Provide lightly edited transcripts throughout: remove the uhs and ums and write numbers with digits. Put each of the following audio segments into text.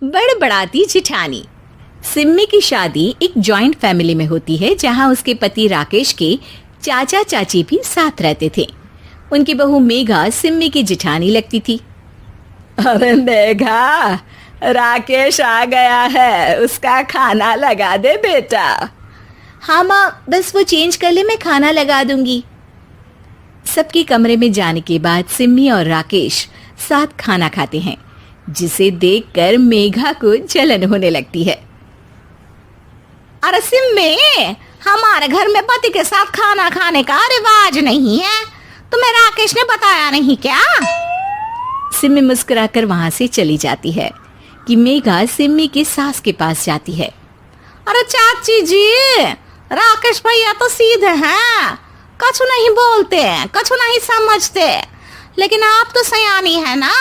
बड़बड़ाती जिठानी। सिम्मी की शादी एक जॉइंट फैमिली में होती है जहां उसके पति राकेश के चाचा चाची भी साथ रहते थे। उनकी बहू मेघा सिम्मी की जिठानी लगती थी। अरे मेघा, राकेश आ गया है, उसका खाना लगा दे बेटा। हाँ माँ, बस वो चेंज कर ले, मैं खाना लगा दूंगी। सबके कमरे में जाने के बाद सिम्मी और राकेश साथ खाना खाते हैं, जिसे देखकर मेघा को जलन होने लगती है। अरे सिम्मी, हमारे घर में पति के साथ खाना खाने का रिवाज नहीं है, तुम्हें राकेश ने बताया नहीं क्या? सिम्मी मुस्कुराकर वहां से चली जाती है कि मेघा सिम्मी की सास के पास जाती है। अरे चाची जी, राकेश भैया तो सीधे हैं, कछु नहीं बोलते, कछु नहीं समझते, लेकिन आप तो सयानी है ना।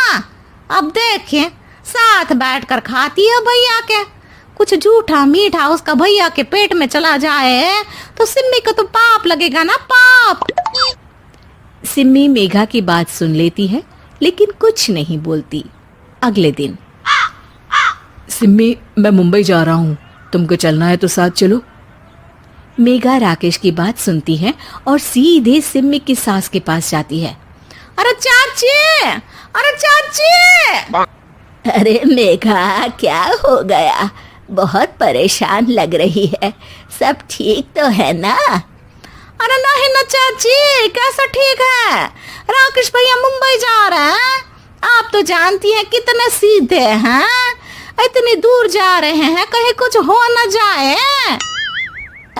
अब देखिए, साथ बैठकर खाती है भैया के, कुछ झूठा मीठा उसका भैया के पेट में चला जाए तो सिम्मी को तो पाप लगेगा ना, पाप। सिम्मी मेघा की बात सुन लेती है लेकिन कुछ नहीं बोलती। अगले दिन, सिम्मी, मैं मुंबई जा रहा हूँ, तुमको चलना है तो साथ चलो। मेघा राकेश की बात सुनती है और सीधे सिम्मी की सास के पास जाती है। अरे चाची, अरे चाची। अरे मेघा, क्या हो गया? बहुत परेशान लग रही है, सब ठीक तो है ना? अरे नहीं ना चाची, कैसा ठीक है? राकेश भैया मुंबई जा रहे हैं, आप तो जानती हैं कितने सीधे हैं, इतनी दूर जा रहे हैं, कहीं कुछ हो न जाए।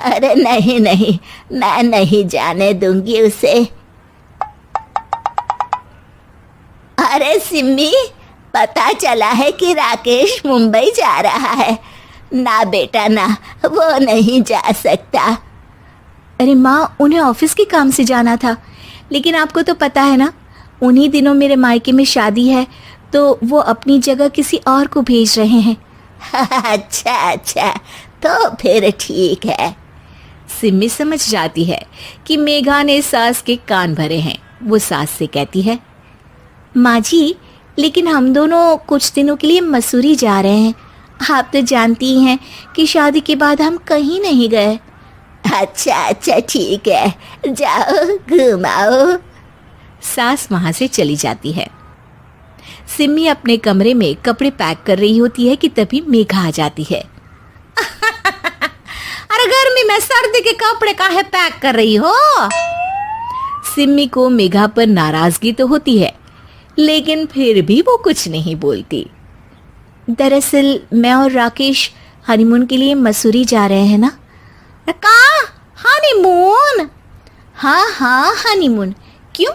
अरे नहीं नहीं, मैं नहीं जाने दूंगी उसे। अरे सिम्मी, पता चला है कि राकेश मुंबई जा रहा है। ना बेटा ना, वो नहीं जा सकता। अरे माँ, उन्हें ऑफिस के काम से जाना था, लेकिन आपको तो पता है ना, उन्हीं दिनों मेरे मायके में शादी है, तो वो अपनी जगह किसी और को भेज रहे हैं। अच्छा अच्छा, तो फिर ठीक है। सिम्मी समझ जाती है कि मेघा ने सास के कान भरे हैं। वो सास से कहती है, माँ जी, लेकिन हम दोनों कुछ दिनों के लिए मसूरी जा रहे हैं। आप तो जानती हैं कि शादी के बाद हम कहीं नहीं गए। अच्छा अच्छा, ठीक है, जाओ घुमाओ। सास वहां से चली जाती है। सिम्मी अपने कमरे में कपड़े पैक कर रही होती है कि तभी मेघा आ जाती है। अरे गर्मी में सर्दी के कपड़े काहे पैक कर रही हो? सिम्मी को मेघा पर नाराजगी तो होती है, लेकिन फिर भी वो कुछ नहीं बोलती। दरअसल मैं और राकेश हनीमून के लिए मसूरी जा रहे हैं ना। का हनीमून? हाँ हाँ, हनीमून। क्यों?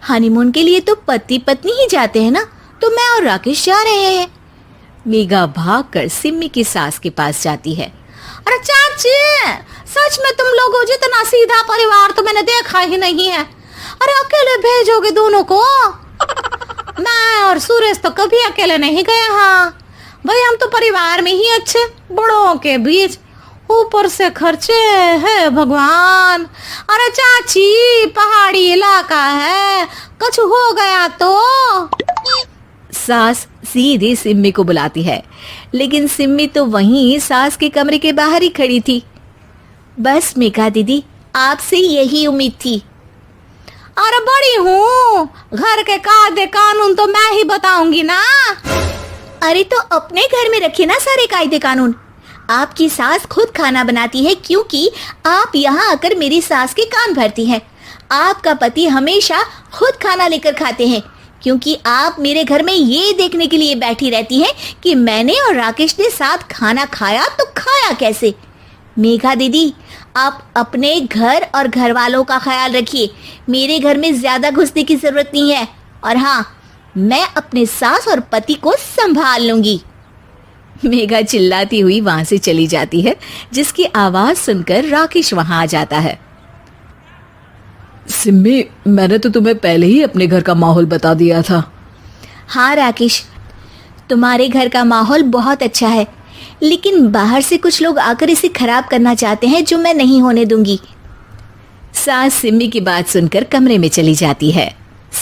हनीमून के लिए तो पति पत्नी ही जाते हैं ना, तो मैं और राकेश जा रहे हैं। मेघा भागकर सिम्मी की सास के पास जाती है। अरे चाची, सच में तुम लोगों जितना सीधा परिवार तो मैंने देखा ही नहीं है। अरे अकेले भेजोगे दोनों को? मैं और सुरेश तो कभी अकेले नहीं गए। हाँ भाई, हम तो परिवार में ही अच्छे, बड़ों के बीच, ऊपर से खर्चे है भगवान। अरे चाची, पहाड़ी इलाका है, कुछ हो गया तो? सास सीधी सिम्मी को बुलाती है, लेकिन सिम्मी तो वहीं सास के कमरे के बाहर ही खड़ी थी। बस मेघा दीदी, आपसे यही उम्मीद थी। अरे बड़ी हूँ, घर के कायदे कानून तो मैं ही बताऊंगी ना। अरे तो अपने घर में रखिए ना सारे कायदे कानून। आपकी सास खुद खाना बनाती है, क्योंकि आप यहाँ आकर मेरी सास के कान भरती हैं। आपका पति हमेशा खुद खाना लेकर खाते हैं, क्योंकि आप मेरे घर में ये देखने के लिए बैठी रहती हैं कि मैंने और राकेश ने साथ खाना खाया तो खाया कैसे। मेघा दीदी, आप अपने घर और घर वालों का ख्याल रखिए। मेरे घर में ज्यादा घुसने की जरूरत नहीं है, और हाँ, मैं अपने सास और पति को संभाल लूंगी। मेघा चिल्लाती हुई वहां से चली जाती है, जिसकी आवाज सुनकर राकेश वहां आ जाता है। सिम्मी, मैंने तो तुम्हें पहले ही अपने घर का माहौल बता दिया था। हाँ राकेश, तुम्हारे घर का माहौल बहुत अच्छा है, लेकिन बाहर से कुछ लोग आकर इसे खराब करना चाहते हैं, जो मैं नहीं होने दूंगी। सास सिम्मी की बात सुनकर कमरे में चली जाती है।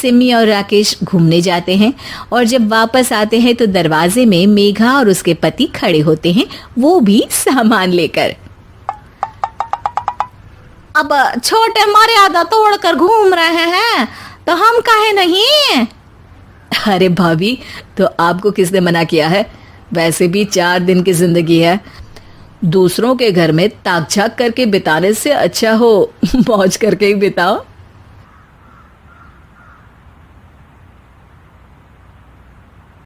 सिमी और राकेश घूमने जाते हैं और जब वापस आते हैं तो दरवाजे में मेघा और उसके पति खड़े होते हैं, वो भी सामान लेकर। अब छोटे मर्यादा तोड़कर घूम रहे हैं तो हम काहे नहीं। अरे भाभी, तो आपको किसने मना किया है? वैसे भी 4 दिन की जिंदगी है, दूसरों के घर में ताक झाक करके बिताने से अच्छा हो मौज करके ही बिताओ।